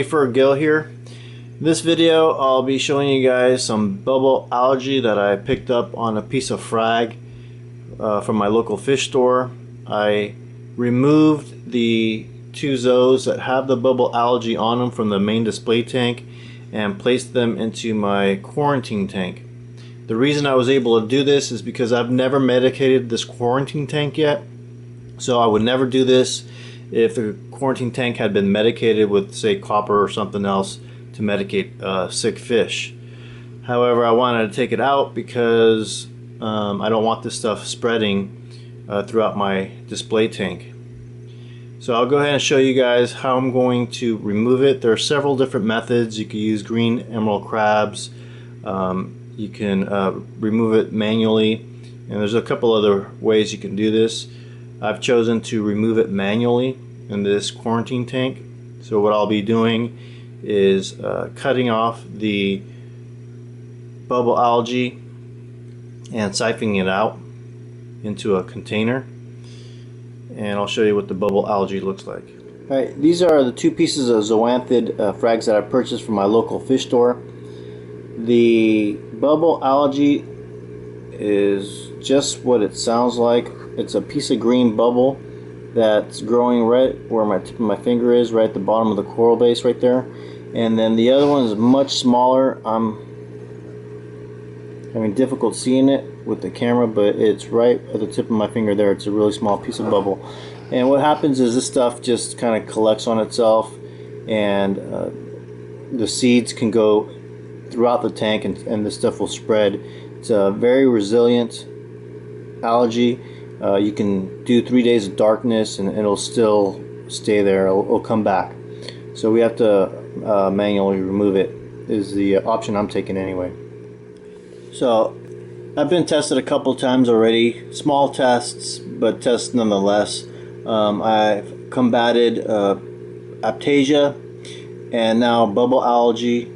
ReeferGil here. In this video I'll be showing you guys some bubble algae that I picked up on a piece of frag from my local fish store. I removed the two zoos that have the bubble algae on them from the main display tank and placed them into my quarantine tank. The reason I was able to do this is because I've never medicated this quarantine tank yet. So I would never do this if the quarantine tank had been medicated with, say, copper or something else to medicate sick fish. However, I wanted to take it out because I don't want this stuff spreading throughout my display tank. So I'll go ahead and show you guys how I'm going to remove it. There are several different methods. You can use green emerald crabs. You can remove it manually, and there's a couple other ways you can do this. I've chosen to remove it manually in this quarantine tank. So what I'll be doing is cutting off the bubble algae and siphoning it out into a container, and I'll show you what the bubble algae looks like. Alright, these are the two pieces of Zoanthid frags that I purchased from my local fish store. The bubble algae is just what it sounds like. It's a piece of green bubble that's growing right where my tip of my finger is, right at the bottom of the coral base right there. And then the other one is much smaller. I'm having difficult seeing it with the camera, but it's right at the tip of my finger there. It's a really small piece of bubble. And what happens is this stuff just kind of collects on itself, and the seeds can go throughout the tank, and this stuff will spread. It's a very resilient algae. You can do 3 days of darkness and it'll still stay there. It'll come back. So we have to manually remove it, is the option I'm taking anyway. So I've been tested a couple times already. Small tests, but tests nonetheless. I've combated aptasia and now bubble algae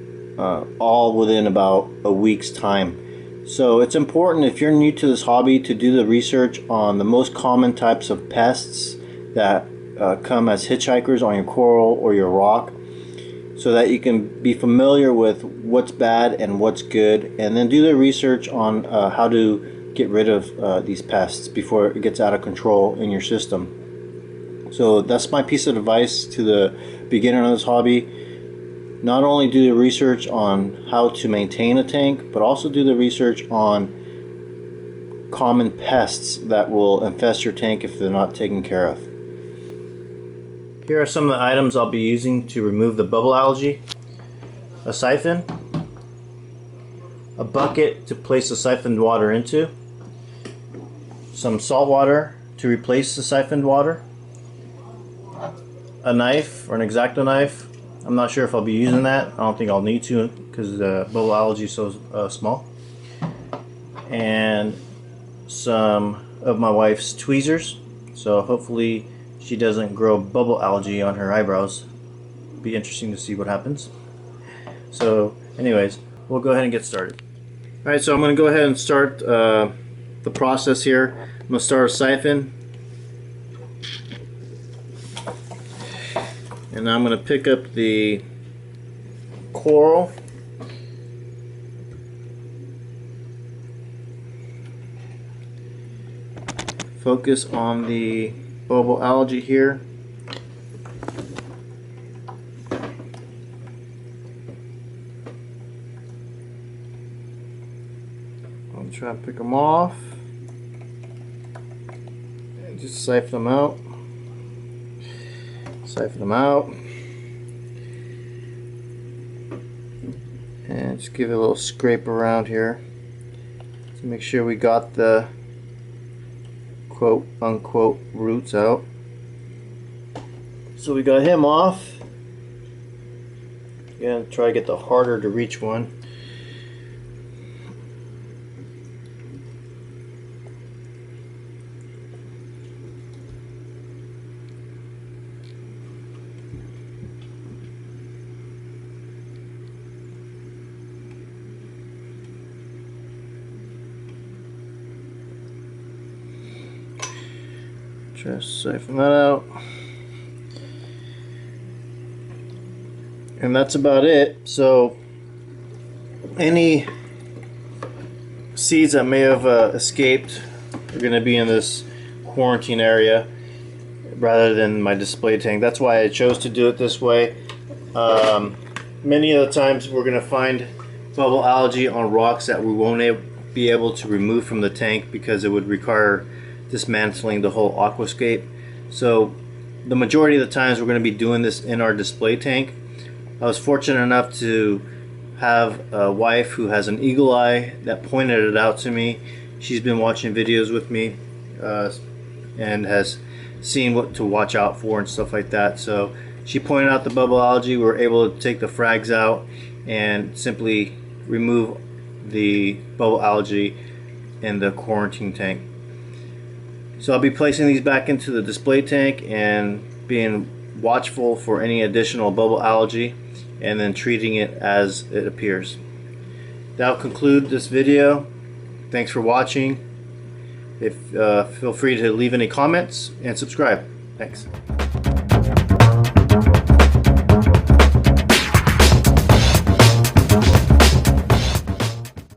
all within about a week's time. So it's important, if you're new to this hobby, to do the research on the most common types of pests that come as hitchhikers on your coral or your rock, so that you can be familiar with what's bad and what's good, and then do the research on how to get rid of these pests before it gets out of control in your system. So that's my piece of advice to the beginner of this hobby. Not only do the research on how to maintain a tank, but also do the research on common pests that will infest your tank if they're not taken care of. Here are some of the items I'll be using to remove the bubble algae. A siphon, a bucket to place the siphoned water into, some salt water to replace the siphoned water, a knife or an X-Acto knife. I'm not sure if I'll be using that. I don't think I'll need to because the bubble algae is so small. And some of my wife's tweezers. So hopefully she doesn't grow bubble algae on her eyebrows. Be interesting to see what happens. So anyways, we'll go ahead and get started. Alright, so I'm going to go ahead and start the process here. I'm going to start a siphon. And I'm going to pick up the coral. Focus on the bubble algae here. I'll try and pick them off. And just siphon them out. Siphon them out, and just give it a little scrape around here to make sure we got the quote unquote roots out. So we got him off. Again, try to get the harder to reach one. Just siphon that out. And that's about it. So any seeds that may have escaped are going to be in this quarantine area rather than my display tank. That's why I chose to do it this way. Many of the times we're going to find bubble algae on rocks that we won't be able to remove from the tank because it would require dismantling the whole aquascape. So the majority of the times we're going to be doing this in our display tank. I was fortunate enough to have a wife who has an eagle eye that pointed it out to me. She's been watching videos with me and has seen what to watch out for and stuff like that. So she pointed out the bubble algae. We were able to take the frags out and simply remove the bubble algae in the quarantine tank. So I'll be placing these back into the display tank and being watchful for any additional bubble algae and then treating it as it appears. That'll conclude this video. Thanks for watching. Feel free to leave any comments and subscribe. Thanks.